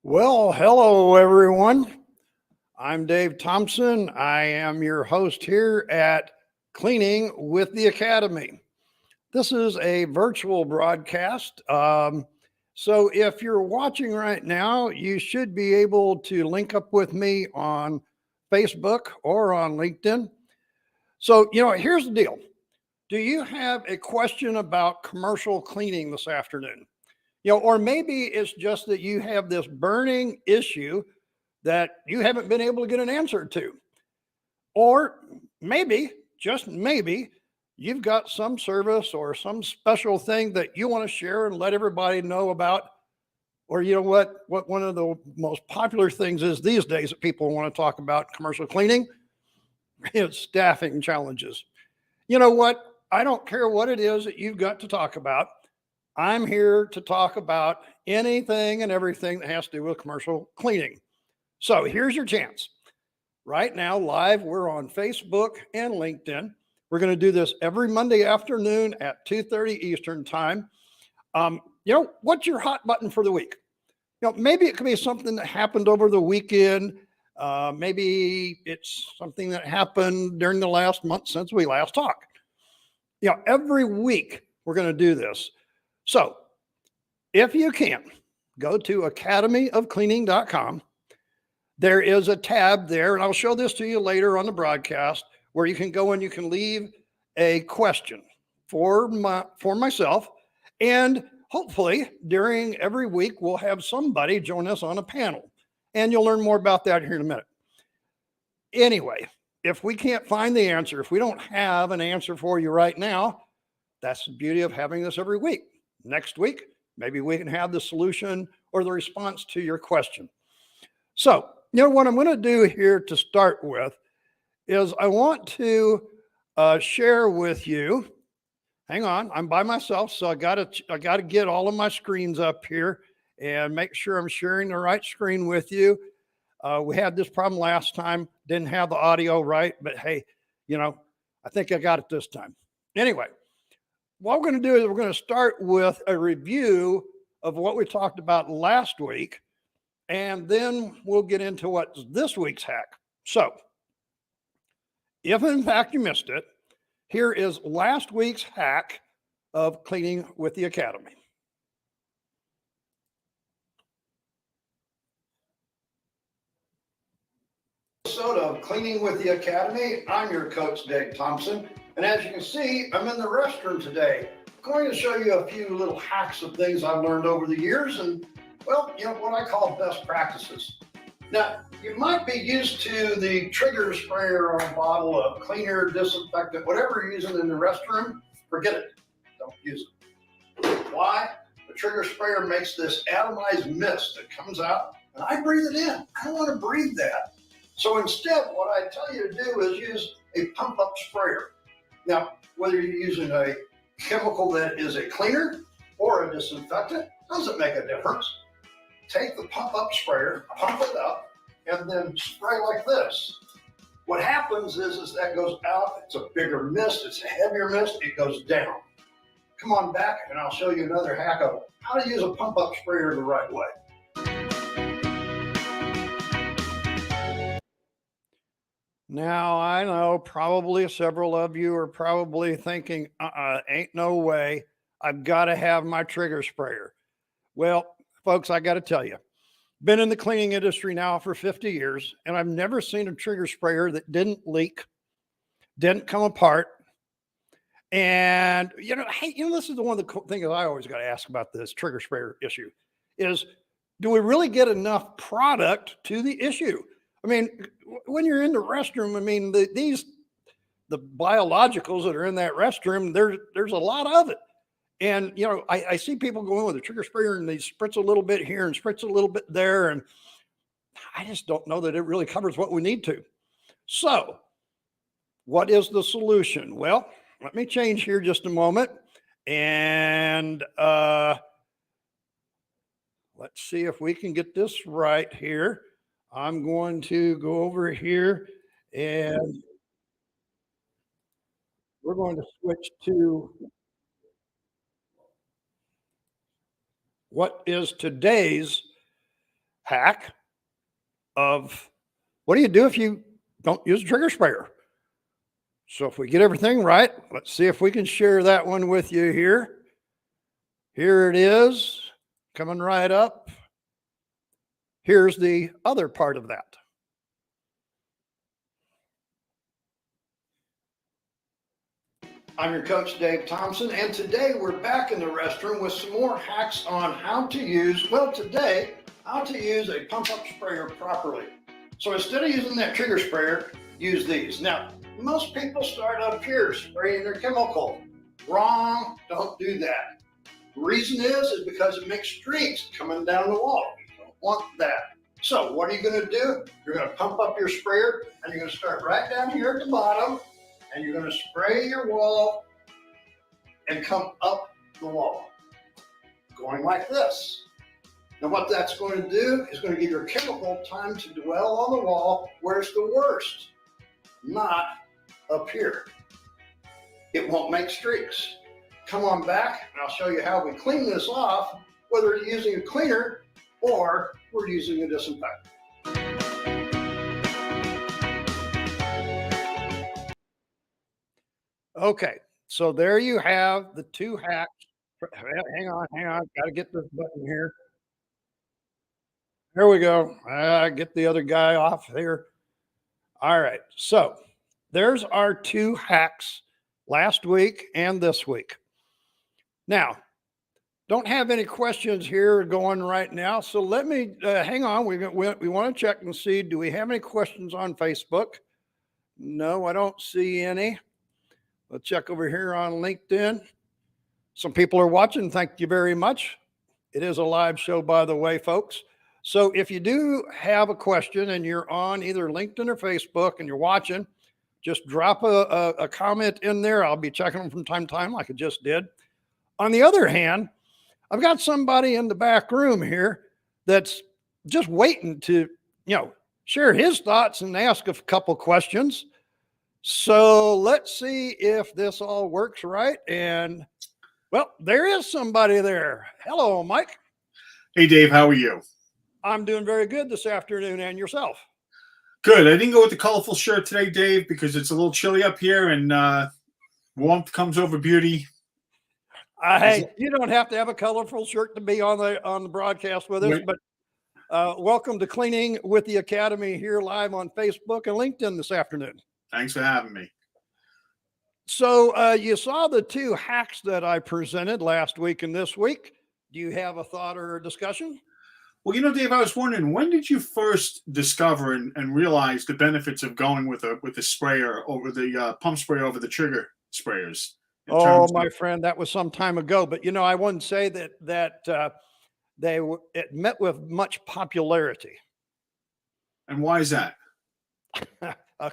Well, hello everyone. I'm Dave Thompson. I am your host here at Cleaning with the Academy. This is a virtual broadcast. So if you're watching right now, you should be able to link up with me on Facebook or on LinkedIn. So, here's the deal. Do you have a question about commercial cleaning this afternoon? Or maybe it's just that you have this burning issue that you haven't been able to get an answer to. Or maybe, just maybe, you've got some service or some special thing that you want to share and let everybody know about. Or you know what one of the most popular things is these days that people want to talk about commercial cleaning is staffing challenges. You know what? I don't care what it is that you've got to talk about. I'm here to talk about anything and everything that has to do with commercial cleaning. So here's your chance. Right now, live, we're on Facebook and LinkedIn. We're going to do this every Monday afternoon at 2:30 Eastern time. What's your hot button for the week? Maybe it could be something that happened over the weekend. Maybe it's something that happened during the last month since we last talked. Every week we're going to do this. So if you can, go to academyofcleaning.com. There is a tab there, and I'll show this to you later on the broadcast, where you can go and you can leave a question for myself. And hopefully during every week, we'll have somebody join us on a panel. And you'll learn more about that here in a minute. Anyway, if we can't find the answer, if we don't have an answer for you right now, that's the beauty of having this every week. Next week, maybe we can have the solution or the response to your question. So, what I'm going to do here to start with is I want to share with you. Hang on, I'm by myself, so I got to get all of my screens up here and make sure I'm sharing the right screen with you. We had this problem last time, didn't have the audio right, but hey, I think I got it this time. Anyway, what we're going to do is we're going to start with a review of what we talked about last week, and then we'll get into what's this week's hack. So, if in fact you missed it, here is last week's hack of Cleaning with the Academy. Episode of Cleaning with the Academy. I'm your coach, Dave Thompson. And as you can see, I'm in the restroom today. I'm going to show you a few little hacks of things I've learned over the years and, what I call best practices. Now, you might be used to the trigger sprayer or a bottle of cleaner, disinfectant, whatever you're using in the restroom. Forget it. Don't use it. Why? The trigger sprayer makes this atomized mist that comes out, and I breathe it in. I don't want to breathe that. So instead, what I tell you to do is use a pump-up sprayer. Now, whether you're using a chemical that is a cleaner or a disinfectant, doesn't make a difference. Take the pump-up sprayer, pump it up, and then spray like this. What happens is that goes out, it's a bigger mist, it's a heavier mist, it goes down. Come on back and I'll show you another hack of how to use a pump-up sprayer the right way. Now, I know probably several of you are probably thinking, ain't no way, I've got to have my trigger sprayer. Well, folks, I got to tell you, been in the cleaning industry now for 50 years, and I've never seen a trigger sprayer that didn't leak, didn't come apart. And, this is one of the things I always got to ask about this trigger sprayer issue is, do we really get enough product to the issue? I mean, when you're in the restroom, the biologicals that are in that restroom, there's a lot of it. And, I see people going with a trigger sprayer and they spritz a little bit here and spritz a little bit there. And I just don't know that it really covers what we need to. So what is the solution? Well, let me change here just a moment. And let's see if we can get this right here. I'm going to go over here and we're going to switch to what is today's hack of what do you do if you don't use a trigger sprayer? So if we get everything right, let's see if we can share that one with you here. Here it is, coming right up. Here's the other part of that. I'm your coach, Dave Thompson, and today we're back in the restroom with some more hacks on how to use, how to use a pump-up sprayer properly. So instead of using that trigger sprayer, use these. Now, most people start up here spraying their chemical. Wrong, don't do that. The reason is because it makes streaks coming down the wall. You don't want that. So what are you going to do? You're going to pump up your sprayer, and you're going to start right down here at the bottom, and you're going to spray your wall and come up the wall, going like this. Now what that's going to do is going to give your chemical time to dwell on the wall where it's the worst, not up here. It won't make streaks. Come on back and I'll show you how we clean this off, whether you're using a cleaner or we're using a disinfectant. Okay, so there you have the two hacks. Hang on, got to get this button here. There we go. Get the other guy off here. All right, so there's our two hacks last week and this week. Now, don't have any questions here going right now, so let me hang on. We want to check and see, do we have any questions on Facebook? No, I don't see any. Let's check over here on LinkedIn. Some people are watching. Thank you very much. It is a live show, by the way, folks. So if you do have a question and you're on either LinkedIn or Facebook and you're watching, just drop a comment in there. I'll be checking them from time to time like I just did. On the other hand, I've got somebody in the back room here that's just waiting to, share his thoughts and ask a couple questions. So let's see if this all works right. And well, there is somebody there. Hello, Mike. Hey, Dave, how are you? I'm doing very good this afternoon. And yourself? Good. I didn't go with the colorful shirt today, Dave, because it's a little chilly up here and warmth comes over beauty. Hey, you don't have to have a colorful shirt to be on the broadcast with us, but welcome to Cleaning with the Academy here live on Facebook and LinkedIn this afternoon. Thanks for having me. So you saw the two hacks that I presented last week and this week. Do you have a thought or a discussion? Well, Dave, I was wondering, when did you first discover and realize the benefits of going with the sprayer over the pump sprayer over the trigger sprayers? Oh, my friend, that was some time ago. But I wouldn't say that it met with much popularity. And why is that?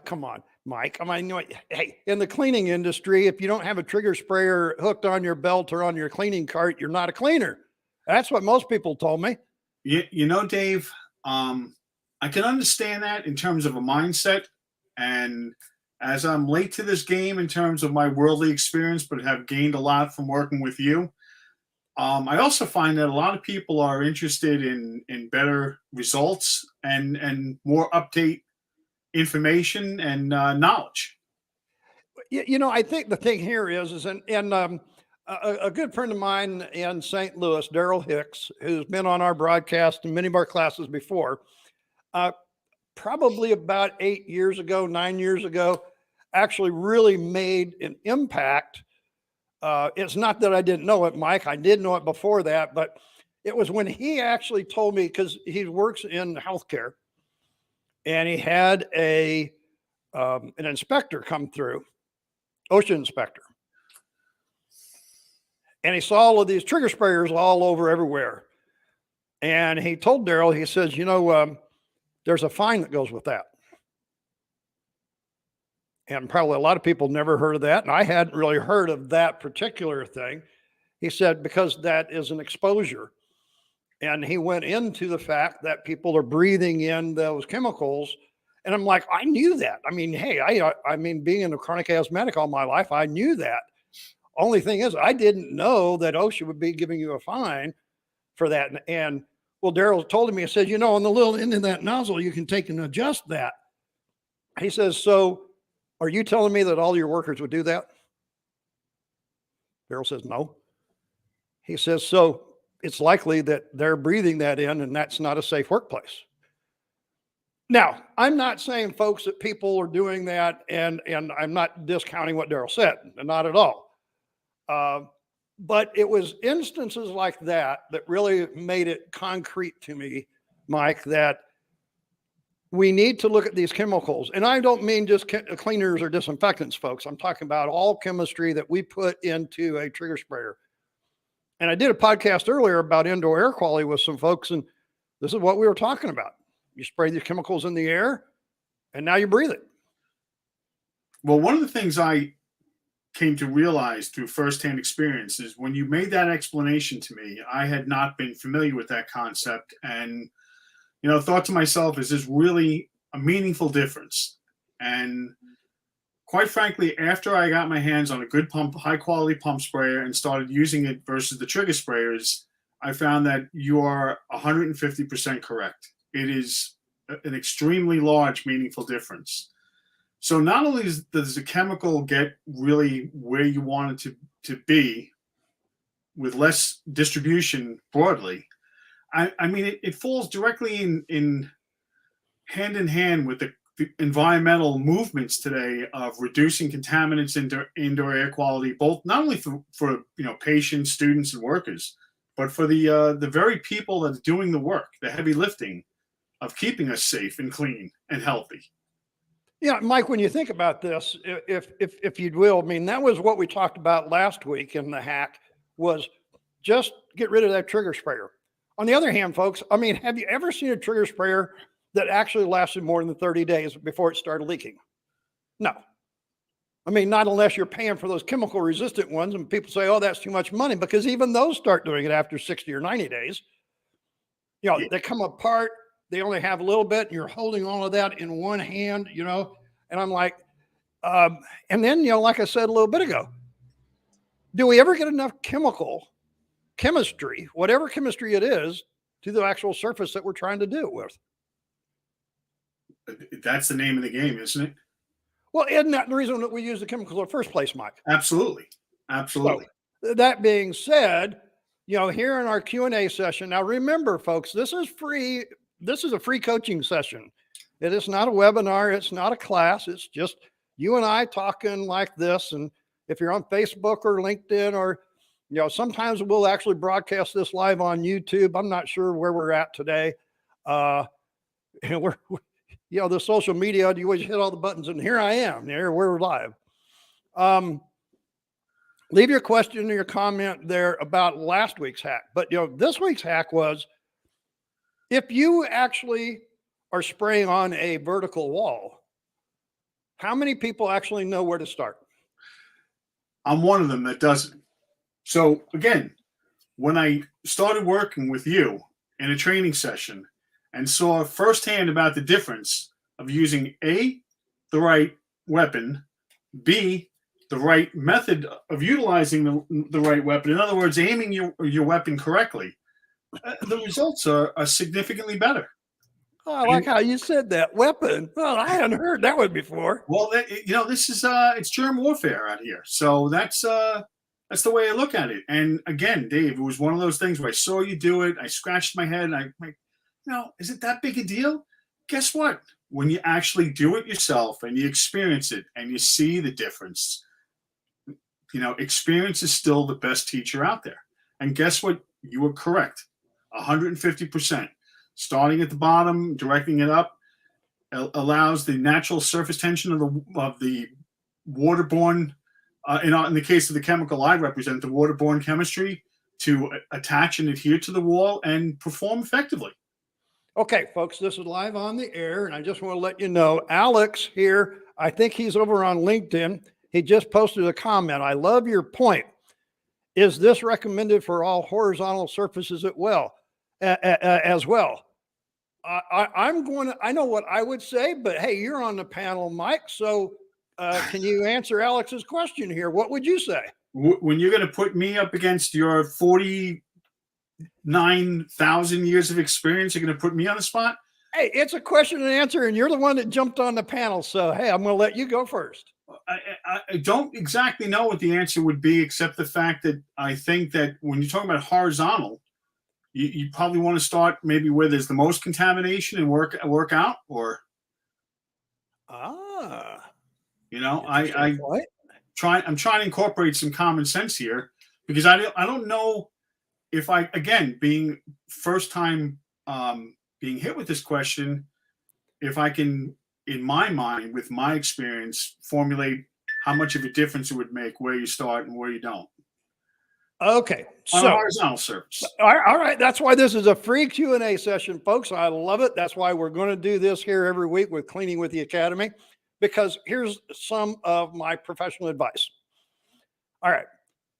Come on, Mike. I mean, hey, in the cleaning industry, if you don't have a trigger sprayer hooked on your belt or on your cleaning cart, you're not a cleaner. That's what most people told me. Dave, I can understand that in terms of a mindset. And as I'm late to this game in terms of my worldly experience, but have gained a lot from working with you, I also find that a lot of people are interested in better results and more up-to-date information and knowledge. I think the thing here is a good friend of mine in St. Louis, Daryl Hicks, who's been on our broadcast and many of our classes before, probably about 9 years ago, actually really made an impact. It's not that I didn't know it, Mike. I did know it before that, but it was when he actually told me, because he works in healthcare, and he had an inspector come through, OSHA inspector. And he saw all of these trigger sprayers all over everywhere. And he told Daryl, he says, there's a fine that goes with that. And probably a lot of people never heard of that. And I hadn't really heard of that particular thing. He said, because that is an exposure. And he went into the fact that people are breathing in those chemicals. And I'm like, I knew that. I mean, hey, I mean, being in a chronic asthmatic all my life, I knew that. Only thing is, I didn't know that OSHA would be giving you a fine for that. And Well, Daryl told me, he said, on the little end of that nozzle, you can take and adjust that. He says, so are you telling me that all your workers would do that? Daryl says, no. He says, so it's likely that they're breathing that in, and that's not a safe workplace. Now, I'm not saying, folks, that people are doing that, and I'm not discounting what Daryl said, not at all. But it was instances like that that really made it concrete to me, Mike, that we need to look at these chemicals. And I don't mean just cleaners or disinfectants, folks. I'm talking about all chemistry that we put into a trigger sprayer. And I did a podcast earlier about indoor air quality with some folks, and this is what we were talking about. You spray these chemicals in the air, and now you breathe it. Well, one of the things I came to realize through firsthand experience is when you made that explanation to me, I had not been familiar with that concept, and thought to myself, is this really a meaningful difference? And quite frankly, after I got my hands on a good high quality pump sprayer and started using it versus the trigger sprayers, I found that you are 150% correct. It is an extremely large, meaningful difference. So not only does the chemical get really where you want it to be with less distribution broadly, I mean, it falls directly in hand with the environmental movements today of reducing contaminants into indoor air quality, both not only for patients, students, and workers, but for the very people that are doing the work, the heavy lifting of keeping us safe and clean and healthy. Yeah, Mike, when you think about this, if you will, I mean, that was what we talked about last week in the hack, was just get rid of that trigger sprayer. On the other hand, folks, I mean, have you ever seen a trigger sprayer that actually lasted more than 30 days before it started leaking? No. I mean, not unless you're paying for those chemical resistant ones, and people say, oh, that's too much money, because even those start doing it after 60 or 90 days. They come apart. They only have a little bit, and you're holding all of that in one hand, and I'm like, and then, like I said a little bit ago, do we ever get enough chemistry, whatever chemistry it is, to the actual surface that we're trying to do it with? That's the name of the game, isn't it? Well, isn't that the reason that we use the chemicals in the first place, Mike? Absolutely. So, that being said, here in our Q&A session, now remember, folks, this is free. This is a free coaching session. It is not a webinar. It's not a class. It's just you and I talking like this. And if you're on Facebook or LinkedIn, or, sometimes we'll actually broadcast this live on YouTube. I'm not sure where we're at today. And the social media, you always hit all the buttons, and here I am. We're live. Leave your question or your comment there about last week's hack. But, this week's hack was, if you actually are spraying on a vertical wall, how many people actually know where to start? I'm one of them that doesn't. So again, when I started working with you in a training session and saw firsthand about the difference of using A, the right weapon, B, the right method of utilizing the right weapon, in other words, aiming your weapon correctly, the results are significantly better. Oh, I like how you said that. Weapon. Well, I hadn't heard that one before. Well, this is it's germ warfare out here. So that's the way I look at it. And again, Dave, it was one of those things where I saw you do it. I scratched my head. And I'm like, is it that big a deal? Guess what? When you actually do it yourself and you experience it and you see the difference, experience is still the best teacher out there. And guess what? You were correct. 150%. Starting at the bottom, directing it up, allows the natural surface tension of the waterborne, in the case of the chemical I represent, the waterborne chemistry, to attach and adhere to the wall and perform effectively. Okay, folks, this is live on the air, and I just want to let you know, Alex here, I think he's over on LinkedIn. He just posted a comment. I love your point. Is this recommended for all horizontal surfaces as well? I know what I would say, but hey, you're on the panel, Mike. So can you answer Alex's question here? What would you say? When you're going to put me up against your 40 9,000 years of experience are going to put me on the spot? Hey, it's a question and answer, and you're the one that jumped on the panel. So, hey, I'm going to let you go first. I don't exactly know what the answer would be, except the fact that I think that when you're talking about horizontal, you probably want to start maybe where there's the most contamination and work out, or you know, I'm trying to incorporate some common sense here, because I don't know if I, again, being first time being hit with this question, if I can, in my mind, with my experience, formulate how much of a difference it would make where you start and where you don't. Okay, On a horizontal surface. All right. That's why this is a free Q&A session, folks. I love it. That's why we're going to do this here every week with Cleaning with the Academy, because here's some of my professional advice. All right.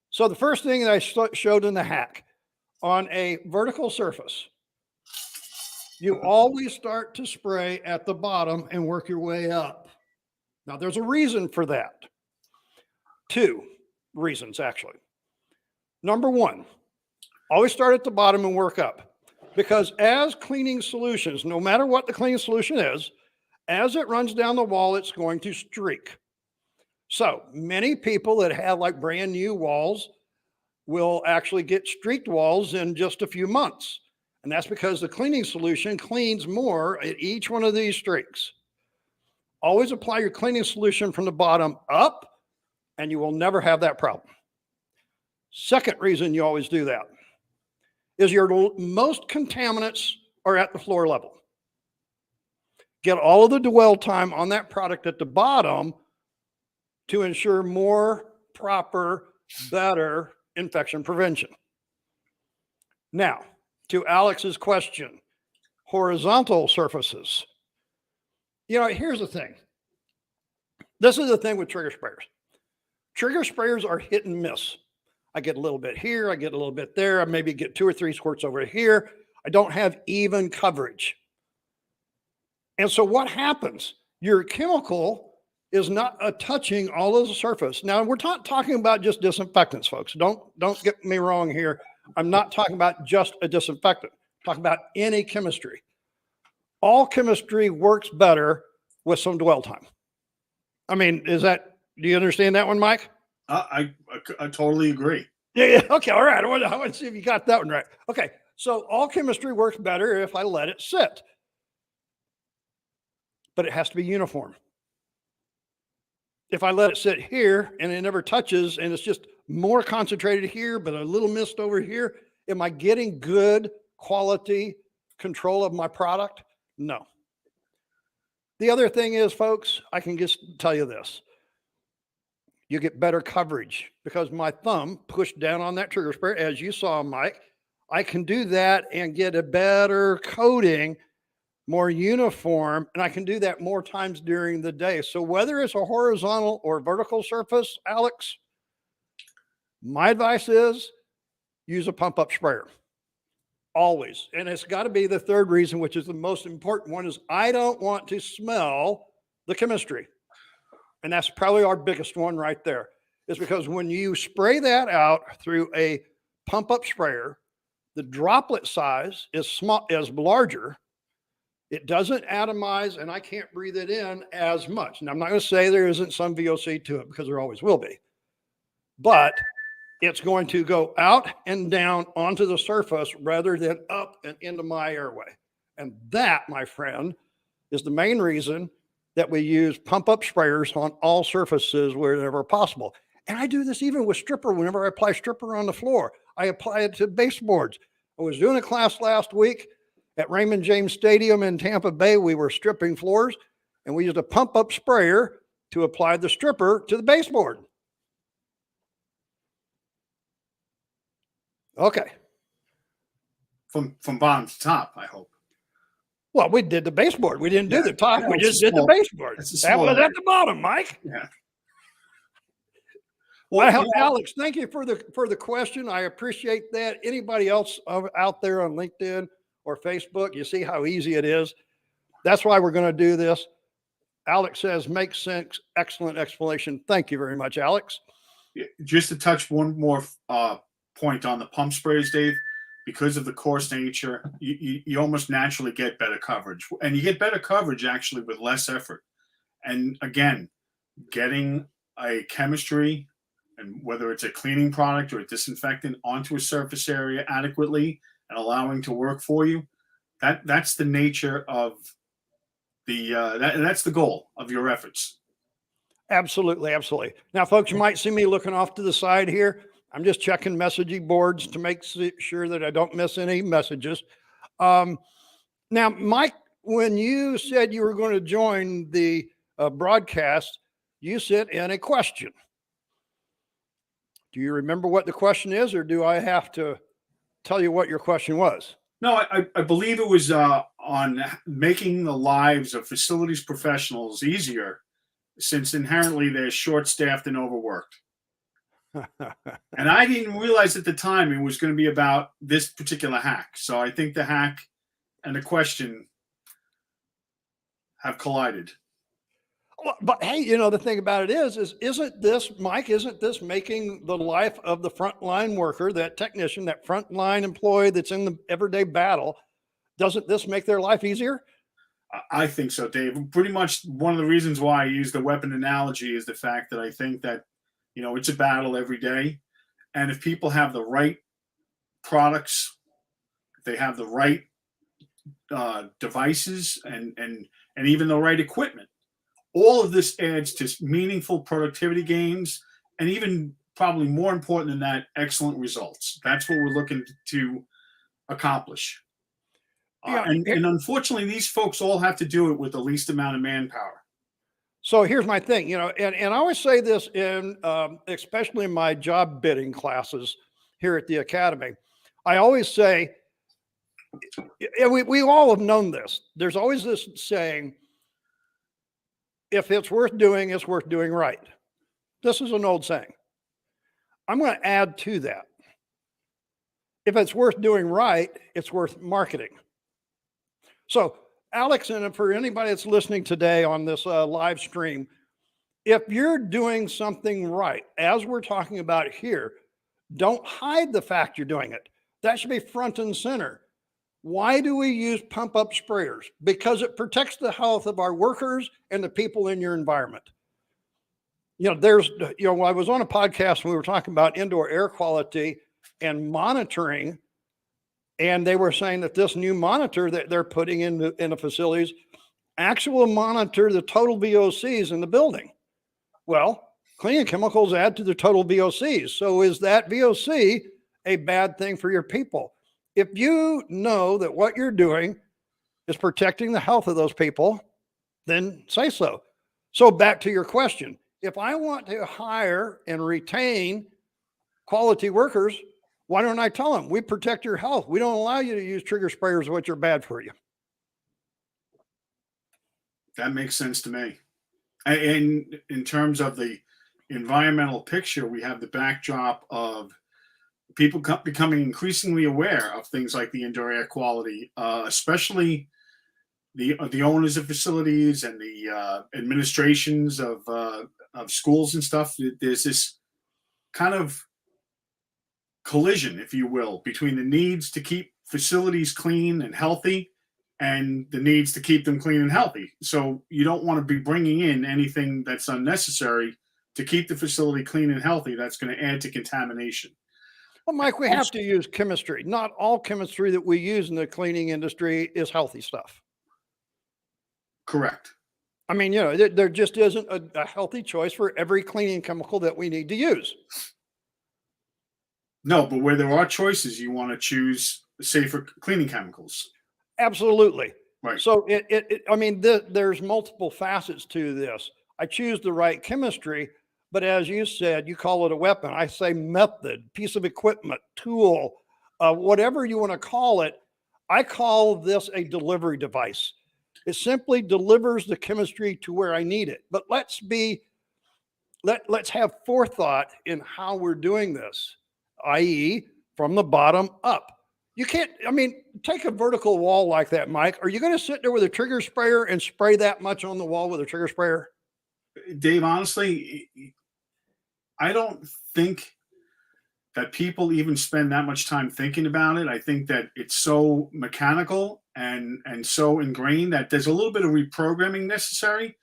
So the first thing that I showed in the hack, on a vertical surface, you always start to spray at the bottom and work your way up. Now, there's a reason for that. 2 reasons, actually. Number 1, always start at the bottom and work up, because as cleaning solutions, no matter what the cleaning solution is, as it runs down the wall, it's going to streak. So many people that have like brand new walls will actually get streaked walls in just a few months. And that's because the cleaning solution cleans more at each one of these streaks. Always apply your cleaning solution from the bottom up, and you will never have that problem. Second reason you always do that is your most contaminants are at the floor level. Get all of the dwell time on that product at the bottom to ensure more proper, better infection prevention. Now, to Alex's question, horizontal surfaces. You know, here's the thing. This is the thing with trigger sprayers. Trigger sprayers are hit and miss. I get a little bit here, I get a little bit there, I maybe get 2 or 3 squirts over here. I don't have even coverage. And so what happens? Your chemical is not touching all of the surface. Now, we're not talking about just disinfectants, folks. Don't get me wrong here. I'm not talking about just a disinfectant. I'm talking about any chemistry. All chemistry works better with some dwell time. I mean, do you understand that one, Mike? I totally agree. Yeah. Okay. All right. I want to see if you got that one right. Okay. So all chemistry works better if I let it sit, but it has to be uniform. If I let it sit here and it never touches and it's just more concentrated here, but a little mist over here, am I getting good quality control of my product? No. The other thing is, folks, I can just tell you this. You get better coverage because my thumb pushed down on that trigger sprayer, as you saw, Mike. I can do that and get a better coating, more uniform, and I can do that more times during the day. So whether it's a horizontal or vertical surface, Alex, my advice is use a pump-up sprayer. Always. And it's got to be the third reason, which is the most important one, is I don't want to smell the chemistry. And that's probably our biggest one right there, is because when you spray that out through a pump-up sprayer, the droplet size is larger. It doesn't atomize, and I can't breathe it in as much. Now, I'm not going to say there isn't some VOC to it, because there always will be. But it's going to go out and down onto the surface rather than up and into my airway. And that, my friend, is the main reason that we use pump-up sprayers on all surfaces wherever possible. And I do this even with stripper. Whenever I apply stripper on the floor, I apply it to baseboards. I was doing a class last week at Raymond James Stadium in Tampa Bay. We were stripping floors, and we used a pump-up sprayer to apply the stripper to the baseboard. Okay. From bottom to top, I hope. Well, we did the baseboard. We didn't do the top. We just did the baseboard. That was at the bottom, Mike. Yeah. Well, Alex, thank you for the question. I appreciate that. Anybody else out there on LinkedIn or Facebook, you see how easy it is. That's why we're going to do this. Alex says, makes sense. Excellent explanation. Thank you very much, Alex. Just to touch one more point on the pump sprays, Dave. because of the coarse nature, you almost naturally get better coverage. And you get better coverage actually with less effort. And again, getting a chemistry, and whether it's a cleaning product or a disinfectant, onto a surface area adequately and allowing to work for you, that's the nature of that's the goal of your efforts. Absolutely, absolutely. Now, folks, you might see me looking off to the side here. I'm just checking messaging boards to make sure that I don't miss any messages. Now, Mike, when you said you were going to join the broadcast, you sent in a question. Do you remember what the question is, or do I have to tell you what your question was? No, I believe it was on making the lives of facilities professionals easier, since inherently they're short-staffed and overworked. And I didn't realize at the time it was going to be about this particular hack. So I think the hack and the question have collided. Well, but hey, you know, the thing about it is isn't this, Mike, isn't this making the life of the frontline worker, that technician, that frontline employee that's in the everyday battle, doesn't this make their life easier? I think so, Dave. Pretty much one of the reasons why I use the weapon analogy is the fact that I think that, it's a battle every day. And if people have the right products, if they have the right devices and even the right equipment, all of this adds to meaningful productivity gains, and even probably more important than that, excellent results. That's what we're looking to accomplish. Yeah, and unfortunately, these folks all have to do it with the least amount of manpower. So here's my thing, and I always say this in, especially in my job bidding classes here at the Academy. I always say, and we all have known this. There's always this saying, if it's worth doing, it's worth doing right. This is an old saying. I'm going to add to that. If it's worth doing right, it's worth marketing. So, Alex, and for anybody that's listening today on this live stream, if you're doing something right, as we're talking about here, don't hide the fact you're doing it. That should be front and center. Why do we use pump up sprayers? Because it protects the health of our workers and the people in your environment. I was on a podcast when we were talking about indoor air quality and monitoring, and they were saying that this new monitor that they're putting in the facilities actually monitor the total VOCs in the building. Well, cleaning chemicals add to the total VOCs. So is that VOC a bad thing for your people? If you know that what you're doing is protecting the health of those people, then say so. So back to your question. If I want to hire and retain quality workers, why don't I tell them we protect your health? We don't allow you to use trigger sprayers which are bad for you. That makes sense to me. And in terms of the environmental picture, we have the backdrop of people becoming increasingly aware of things like the indoor air quality, especially the owners of facilities and the administrations of schools and stuff. There's this kind of collision, if you will, between the needs to keep facilities clean and healthy and the needs to keep them clean and healthy. So you don't want to be bringing in anything that's unnecessary to keep the facility clean and healthy. That's going to add to contamination. Well, Mike, we have to use chemistry. Not all chemistry that we use in the cleaning industry is healthy stuff. Correct. I mean, there just isn't a healthy choice for every cleaning chemical that we need to use. No, but where there are choices, you want to choose safer cleaning chemicals. Absolutely. Right. So there's multiple facets to this. I choose the right chemistry, but as you said, you call it a weapon. I say method, piece of equipment, tool, whatever you want to call it. I call this a delivery device. It simply delivers the chemistry to where I need it. But let's have forethought in how we're doing this, i.e., from the bottom up. You can't, take a vertical wall like that, Mike. Are you going to sit there with a trigger sprayer and spray that much on the wall with a trigger sprayer? Dave, honestly, I don't think that people even spend that much time thinking about it. I think that it's so mechanical and so ingrained that there's a little bit of reprogramming necessary.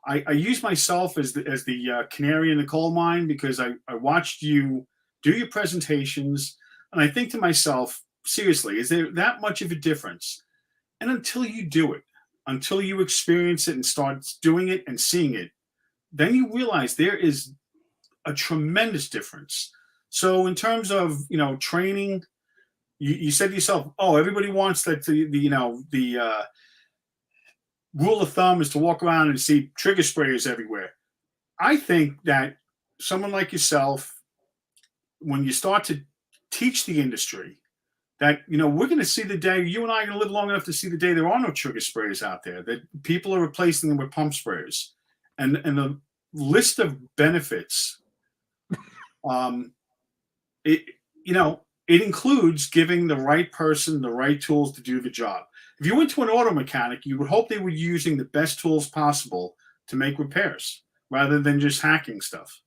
I use myself as the canary in the coal mine because I watched you do your presentations, and I think to myself, seriously, is there that much of a difference? And until you do it, until you experience it and start doing it and seeing it, then you realize there is a tremendous difference. So in terms of training, you said to yourself, oh, everybody wants that the rule of thumb is to walk around and see trigger sprayers everywhere. I think that someone like yourself, when you start to teach the industry, that we're going to see the day, you and I are going to live long enough to see the day there are no trigger sprayers out there, that people are replacing them with pump sprayers, and the list of benefits, it includes giving the right person the right tools to do the job. If you went to an auto mechanic, you would hope they were using the best tools possible to make repairs rather than just hacking stuff.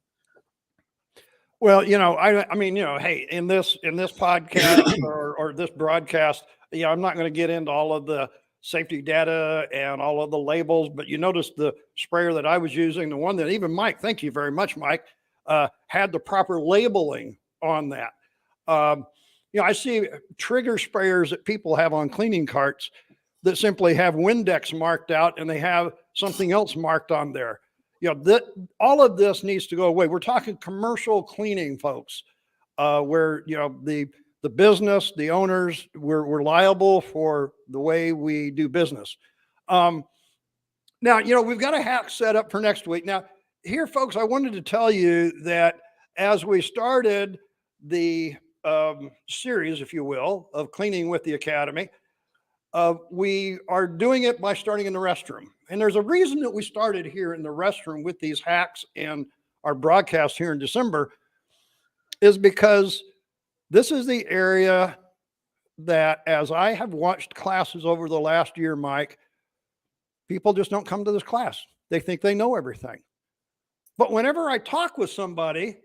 Well, I mean, hey, in this podcast or this broadcast, I'm not going to get into all of the safety data and all of the labels, but you notice the sprayer that I was using, the one that even Mike, thank you very much, Mike, had the proper labeling on that. I see trigger sprayers that people have on cleaning carts that simply have Windex marked out and they have something else marked on there. All of this needs to go away. We're talking commercial cleaning, folks, where, the business, the owners, we're liable for the way we do business. Now, we've got a hack set up for next week. Now, here, folks, I wanted to tell you that as we started the series, if you will, of Cleaning with the Academy, we are doing it by starting in the restroom. And there's a reason that we started here in the restroom with these hacks and our broadcast here in December, is because this is the area that, as I have watched classes over the last year, Mike, people just don't come to this class. They think they know everything. But whenever I talk with somebody,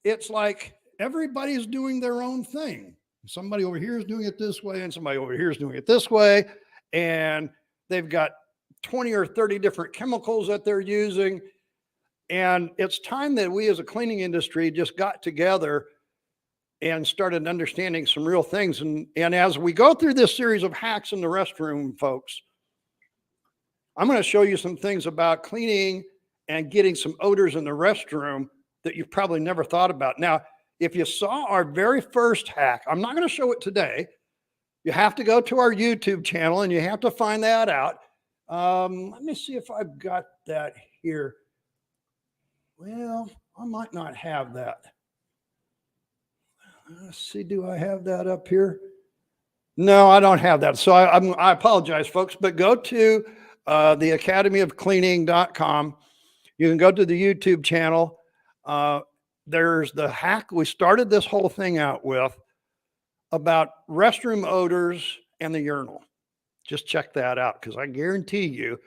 it's like everybody's doing their own thing. Somebody over here is doing it this way, and somebody over here is doing it this way. And they've got 20 or 30 different chemicals that they're using. And it's time that we as a cleaning industry just got together and started understanding some real things. And as we go through this series of hacks in the restroom, folks, I'm going to show you some things about cleaning and getting some odors in the restroom that you've probably never thought about. Now, if you saw our very first hack, I'm not going to show it today. You have to go to our YouTube channel and you have to find that out. Let me see if I've got that here. Well, I might not have that. Let's see, do I have that up here? No, I don't have that. So I apologize, folks, but go to the academyofcleaning.com. You can go to the YouTube channel. There's the hack we started this whole thing out with about restroom odors and the urinal. Just check that out, because I guarantee you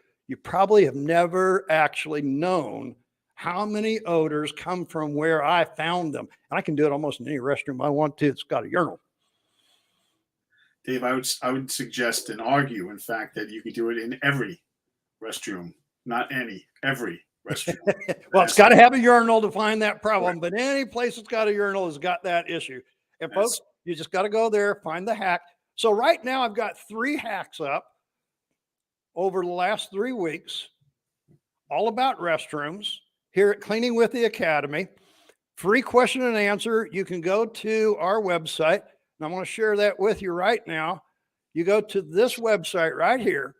probably have never actually known how many odors come from where I found them. And I can do it almost in any restroom I want to. It's got a urinal. Dave, I would suggest and argue, in fact, that you could do it in every restroom, not any, every restroom. Well, it's got to have a urinal to find that problem, right. But any place that's got a urinal has got that issue. And folks, you just got to go there, find the hack. So right now I've got 3 hacks up over the last 3 weeks, all about restrooms here at Cleaning with the Academy. Free question and answer. You can go to our website, and I'm going to share that with you right now. You go to this website right here,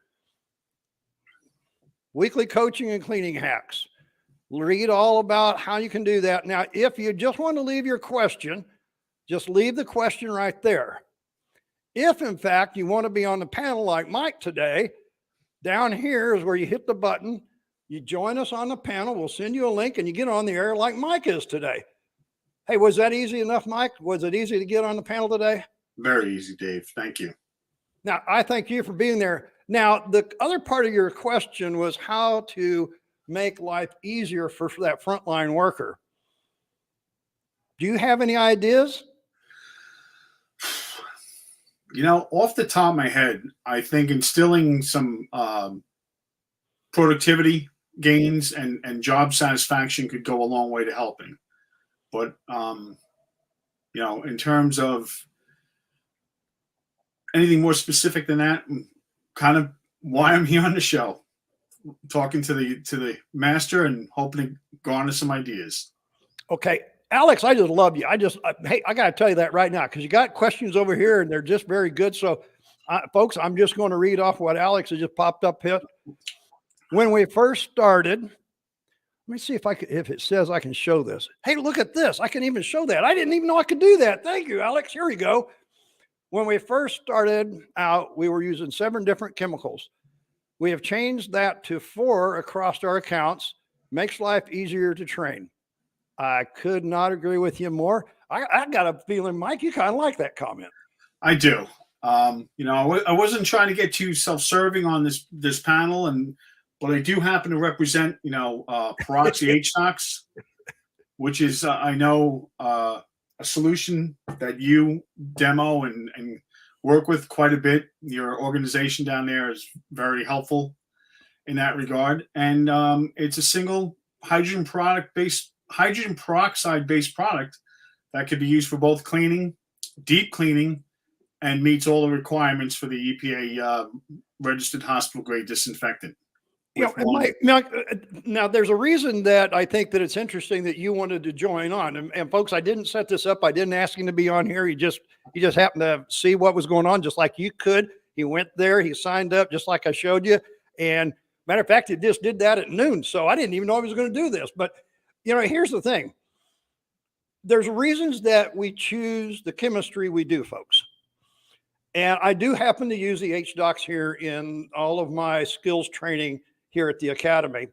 Weekly Coaching and Cleaning Hacks. Read all about how you can do that. Now, if you just want to leave your question, just leave the question right there. If, in fact, you want to be on the panel like Mike today, down here is where you hit the button. You join us on the panel. We'll send you a link, and you get on the air like Mike is today. Hey, was that easy enough, Mike? Was it easy to get on the panel today? Very easy, Dave. Thank you. Now, I thank you for being there. Now, the other part of your question was how to make life easier for that frontline worker. Do you have any ideas? Off the top of my head, I think instilling some productivity gains and job satisfaction could go a long way to helping. But in terms of anything more specific than that, kind of why I'm here on the show, talking to the master and hoping to garner some ideas. Okay, Alex, I just love you. Hey, I got to tell you that right now because you got questions over here and they're just very good. So, folks, I'm just going to read off what Alex has just popped up here. When we first started, let me see if it says I can show this. Hey, look at this. I can even show that. I didn't even know I could do that. Thank you, Alex. Here we go. When we first started out, we were using 7 different chemicals. We have changed that to 4 across our accounts. Makes life easier to train. I could not agree with you more. I got a feeling, Mike, you kind of like that comment. I do. I wasn't trying to get too self-serving on this panel, but I do happen to represent, Peroxy H-Stocks, which is, I know, a solution that you demo and work with quite a bit. Your organization down there is very helpful in that regard. And it's a single hydrogen peroxide-based product that could be used for both cleaning, deep cleaning, and meets all the requirements for the EPA registered hospital-grade disinfectant. Now, there's a reason that I think that it's interesting that you wanted to join on. And folks, I didn't set this up. I didn't ask him to be on here. He just happened to see what was going on, just like you could. He went there. He signed up, just like I showed you. And matter of fact, he just did that at noon. So I didn't even know he was going to do this. But, here's the thing. There's reasons that we choose the chemistry we do, folks. And I do happen to use the H-Docs here in all of my skills training here at the Academy.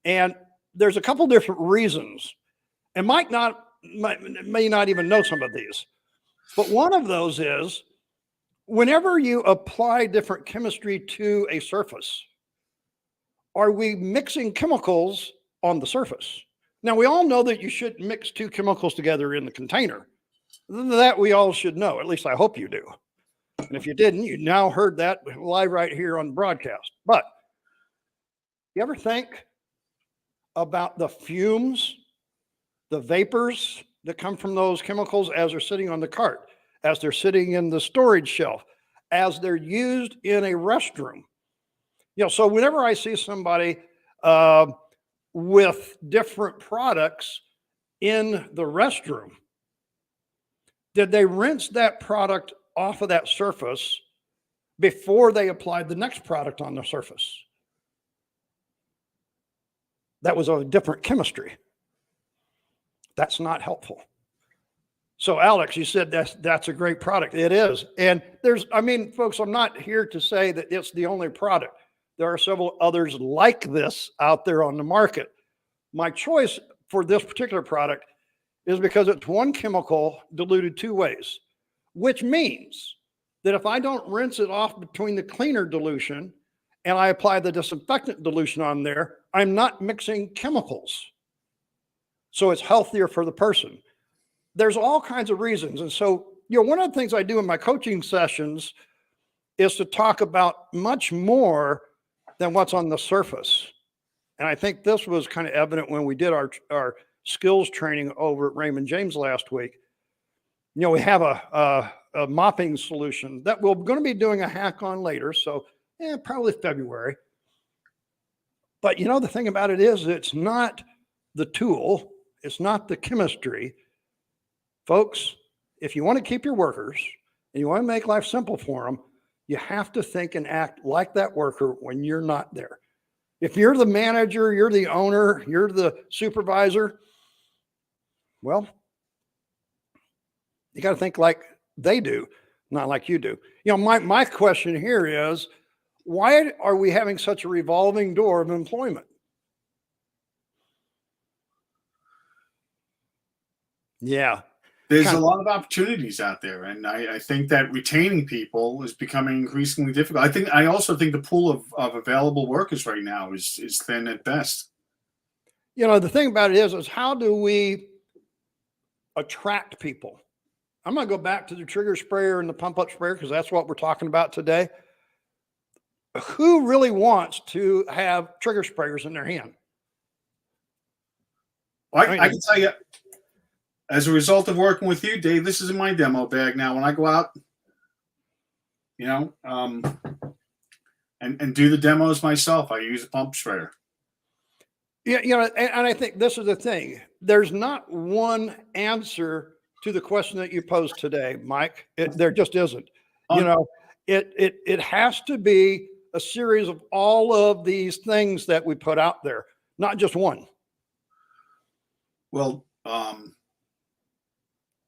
And there's a couple different reasons. And Mike may not even know some of these. But one of those is whenever you apply different chemistry to a surface, are we mixing chemicals on the surface? Now, we all know that you shouldn't mix 2 chemicals together in the container. That we all should know. At least I hope you do. And if you didn't, you now heard that live right here on the broadcast. But you ever think about the fumes, the vapors that come from those chemicals as they're sitting on the cart, as they're sitting in the storage shelf, as they're used in a restroom? So whenever I see somebody with different products in the restroom, did they rinse that product off of that surface before they applied the next product on the surface? That was a different chemistry. That's not helpful. So, Alex, you said that's a great product. It is. And folks, I'm not here to say that it's the only product. There are several others like this out there on the market. My choice for this particular product is because it's one chemical diluted 2 ways, which means that if I don't rinse it off between the cleaner dilution and I apply the disinfectant dilution on there, I'm not mixing chemicals. So it's healthier for the person. There's all kinds of reasons. And so, one of the things I do in my coaching sessions is to talk about much more than what's on the surface. And I think this was kind of evident when we did our skills training over at Raymond James last week. We have a mopping solution that we're going to be doing a hack on later. So probably February. But the thing about it is it's not the tool. It's not the chemistry. Folks, if you want to keep your workers and you want to make life simple for them, you have to think and act like that worker when you're not there. If you're the manager, you're the owner, you're the supervisor, well, you got to think like they do, not like you do. My question here is, why are we having such a revolving door of employment? Yeah. There's a lot of opportunities out there, and I think that retaining people is becoming increasingly difficult. I also think the pool of available workers right now is thin at best. The thing about it is how do we attract people. I'm going to go back to the trigger sprayer and the pump up sprayer because that's what we're talking about today. Who really wants to have trigger sprayers in their hand? I can tell you, as a result of working with you, Dave, this is in my demo bag now. When I go out, and do the demos myself, I use a pump sprayer. Yeah, and I think this is the thing. There's not one answer to the question that you posed today, Mike. There just isn't. It has to be a series of all of these things that we put out there, not just one. Well,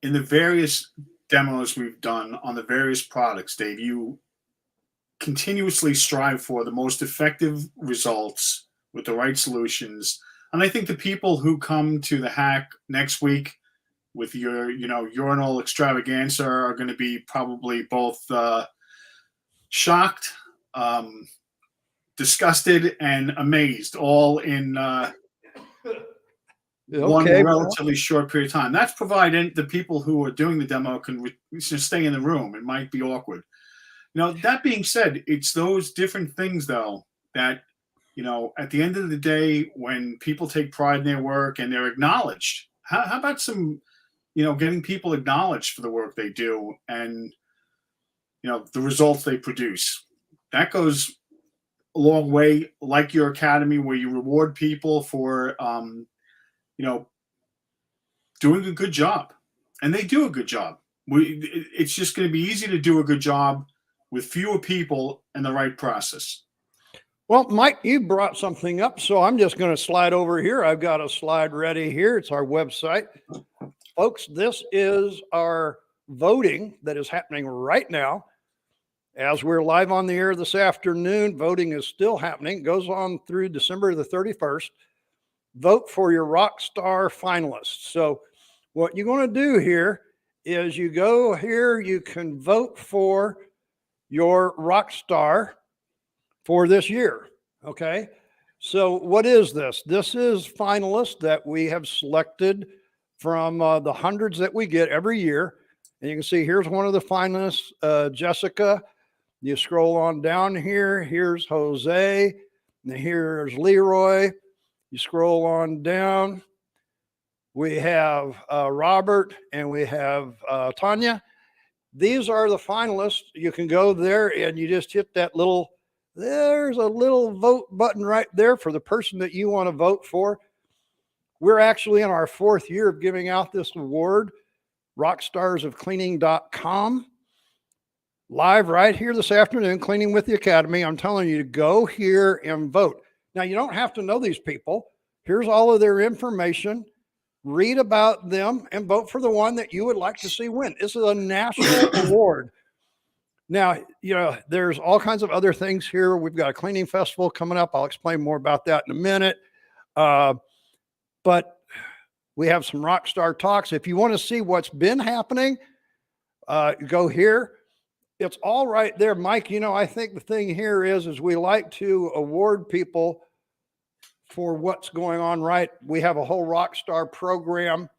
in the various demos we've done on the various products, Dave, you continuously strive for the most effective results with the right solutions. And I think the people who come to the hack next week with your, urinal extravaganza are going to be probably both shocked, disgusted, and amazed, all in one relatively short period of time. That's provided the people who are doing the demo can stay in the room. It might be awkward. That being said, it's those different things, though, that, at the end of the day, when people take pride in their work and they're acknowledged, how about some, getting people acknowledged for the work they do and, the results they produce? That goes a long way, like your academy, where you reward people for, doing a good job. And they do a good job. It's just going to be easy to do a good job with fewer people and the right process. Well, Mike, you brought something up, so I'm just going to slide over here. I've got a slide ready here. It's our website. Folks, this is our voting that is happening right now. As we're live on the air this afternoon, voting is still happening. It goes on through December the 31st. Vote for your Rockstar finalists. So what you're going to do here is you go here, you can vote for your Rockstar for this year. Okay. So what is this? This is finalists that we have selected from the hundreds that we get every year. And you can see here's one of the finalists, Jessica. You scroll on down here. Here's Jose. And here's Leroy. You scroll on down. We have Robert and we have Tanya. These are the finalists. You can go there and you just hit that there's a little vote button right there for the person that you want to vote for. We're actually in our 4th year of giving out this award, rockstarsofcleaning.com. Live right here this afternoon, Cleaning with the Academy. I'm telling you to go here and vote. Now, you don't have to know these people. Here's all of their information. Read about them and vote for the one that you would like to see win. This is a national award. Now, there's all kinds of other things here. We've got a cleaning festival coming up. I'll explain more about that in a minute. But we have some Rockstar talks. If you want to see what's been happening, go here. It's all right there, Mike. I think the thing here is we like to award people for what's going on, right? We have a whole Rockstar program.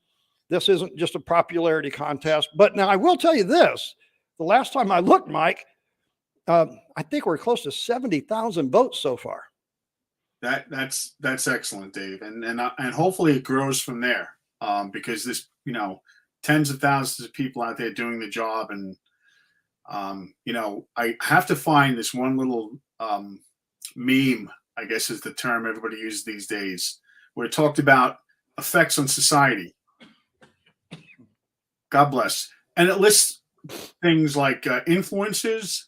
This isn't just a popularity contest. But now I will tell you this. The last time I looked, Mike, I think we're close to 70,000 votes so far. That's excellent, Dave. And hopefully it grows from there, because this, tens of thousands of people out there doing the job. And, I have to find this one little meme, I guess is the term everybody uses these days, where it talked about effects on society. God bless. And it lists things like influencers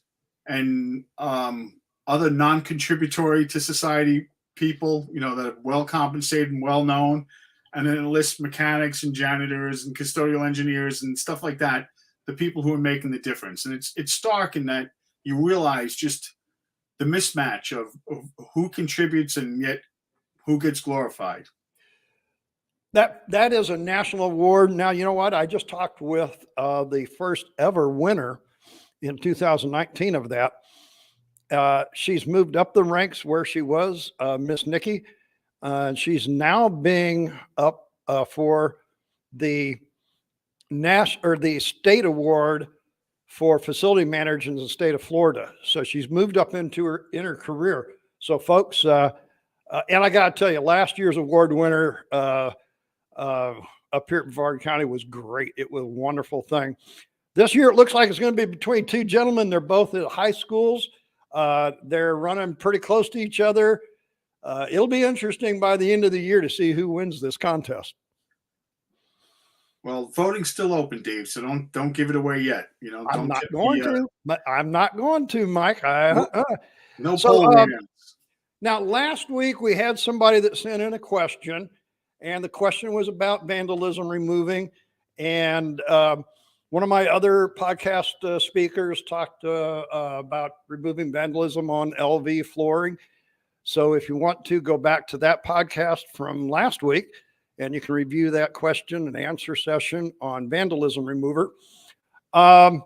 and other non-contributory to society people, that are well compensated and well known. And then it lists mechanics and janitors and custodial engineers and stuff like that, the people who are making the difference. And it's stark in that you realize just the mismatch of who contributes and yet who gets glorified. That is a national award. Now, you know what? I just talked with the first ever winner in 2019 of that. She's moved up the ranks where she was, Miss Nikki. She's now being up for the the state award for facility managers in the state of Florida. So she's moved up in her career. So folks, and I got to tell you, last year's award winner up here at Brevard County was great. It was a wonderful thing. This year, it looks like it's going to be between two gentlemen. They're both at high schools. They're running pretty close to each other. It'll be interesting by the end of the year to see who wins this contest. Well, voting's still open, Dave, so don't give it away yet. You know, I'm not going to, but I'm not going to, Mike. No poll hands. Now, last week we had somebody that sent in a question, and the question was about vandalism removing. And one of my other podcast speakers talked about removing vandalism on LV flooring. So if you want to go back to that podcast from last week, and you can review that question and answer session on vandalism remover. Mike,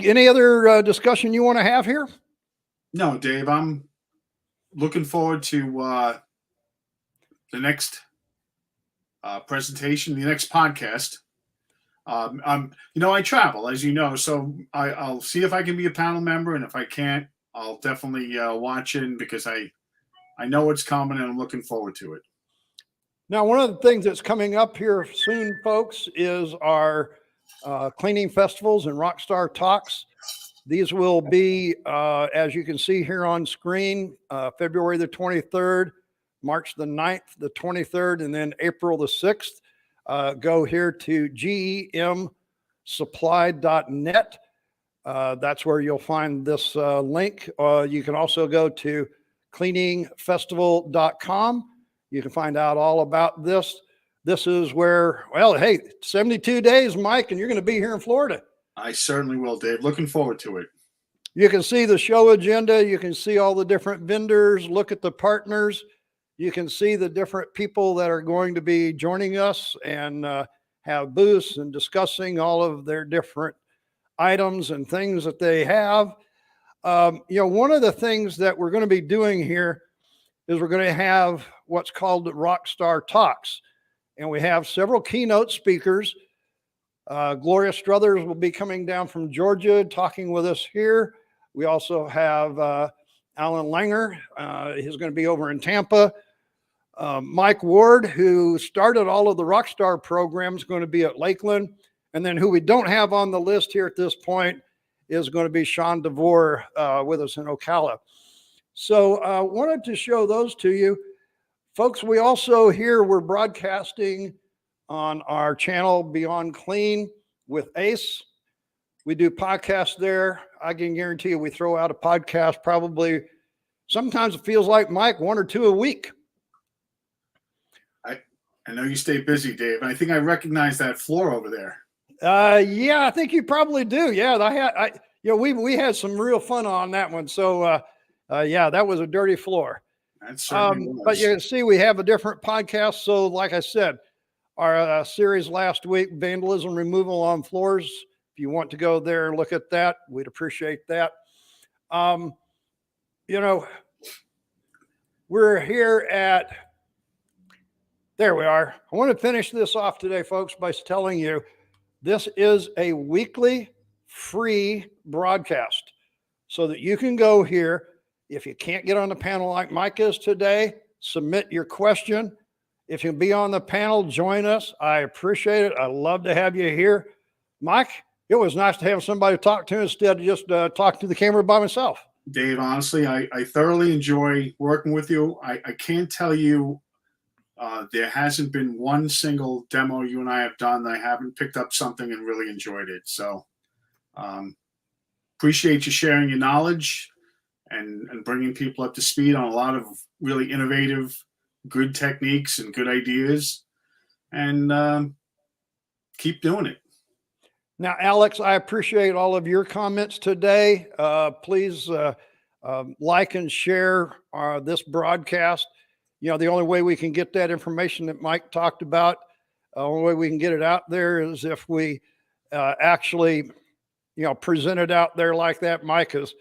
any other discussion you want to have here? No, Dave, I'm looking forward to the next presentation, the next podcast. I travel, as you know, so I'll see if I can be a panel member, and if I can't, I'll definitely watch in because I know it's coming and I'm looking forward to it. Now, one of the things that's coming up here soon, folks, is our cleaning festivals and Rockstar Talks. These will be, as you can see here on screen, February the 23rd, March the 9th, the 23rd, and then April the 6th. Go here to gemsupply.net. That's where you'll find this link. You can also go to cleaningfestival.com. You can find out all about this. This is where, well, hey, 72 days, Mike, and you're going to be here in Florida. I certainly will, Dave. Looking forward to it. You can see the show agenda. You can see all the different vendors, look at the partners. You can see the different people that are going to be joining us and have booths and discussing all of their different items and things that they have. One of the things that we're going to be doing here is we're going to have what's called the Rockstar Talks. And we have several keynote speakers. Gloria Struthers will be coming down from Georgia talking with us here. We also have Alan Langer. He's going to be over in Tampa. Mike Ward, who started all of the Rockstar programs, going to be at Lakeland. And then who we don't have on the list here at this point is going to be Sean DeVore with us in Ocala. So I wanted to show those to you. Folks, we also here, we're broadcasting on our channel Beyond Clean with Ace. We do podcasts there. I can guarantee you we throw out a podcast probably, sometimes it feels like, Mike, 1 or 2 a week. I know you stay busy, Dave. I think I recognize that floor over there. Yeah, I think you probably do. Yeah, we had some real fun on that one. So yeah, that was a dirty floor. That certainly was. But you can see we have a different podcast. So like I said, our series last week, vandalism removal on floors. If you want to go there and look at that, we'd appreciate that. We're here at, there we are. I want to finish this off today, folks, by telling you this is a weekly free broadcast so that you can go here. If you can't get on the panel like Mike is today, submit your question. If you can be on the panel, join us. I appreciate it. I love to have you here. Mike, it was nice to have somebody to talk to instead of just talking to the camera by myself. Dave, honestly, I thoroughly enjoy working with you. I can't tell you there hasn't been one single demo you and I have done that I haven't picked up something and really enjoyed it. So appreciate you sharing your knowledge and bringing people up to speed on a lot of really innovative, good techniques and good ideas. And keep doing it. Now, Alex, I appreciate all of your comments today. Please like and share this broadcast. The only way we can get that information that Mike talked about, the only way we can get it out there is if we actually, present it out there like that, Mike, is,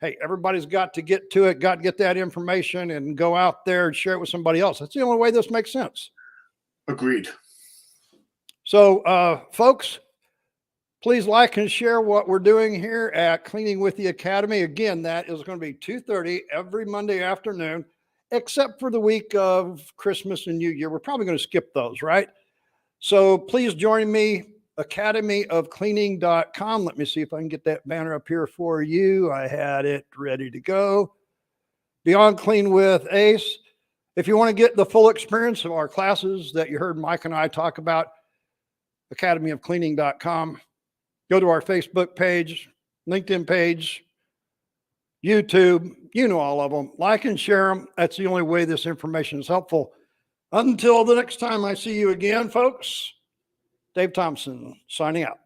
hey, everybody's got to get to it, got to get that information and go out there and share it with somebody else. That's the only way this makes sense. Agreed. So, folks, please like and share what we're doing here at Cleaning with the Academy. Again, that is going to be 2:30 every Monday afternoon, except for the week of Christmas and New Year. We're probably going to skip those, right? So please join me, academyofcleaning.com. Let me see if I can get that banner up here for you. I had it ready to go. Beyond Clean with Ace. If you want to get the full experience of our classes that you heard Mike and I talk about, academyofcleaning.com. Go to our Facebook page, LinkedIn page, YouTube, you know all of them. Like and share them. That's the only way this information is helpful. Until the next time I see you again, folks, Dave Thompson signing out.